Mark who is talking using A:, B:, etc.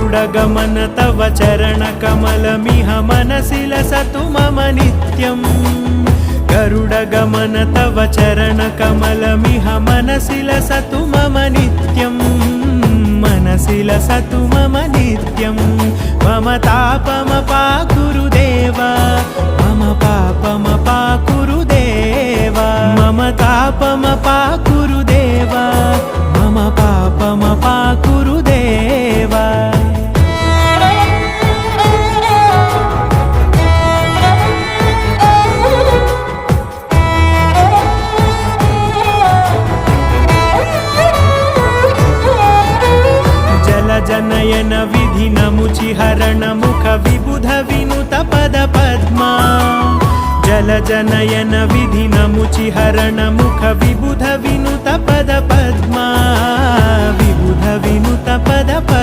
A: गरुडगमन तव चरणकमलमिह मनसि लसतु मम नित्यम् गरुडगमन तव चरणकमलमिह मनसि लसतु मम नित्यम् मनसि लसतु मम नित्यम् मम तापमपाकुरु देव मम पापमपाकुरु देव मम तापमपाकुरु देव मम पापमपाकुरु देव जनयन विधिनमुचिहरण मुख विबुध विनुत पद पद्मा जल जनयन विधिनमुचिहरण मुख विबुध विनुत पद पद्मा विबुध विनुत पद पद्मा।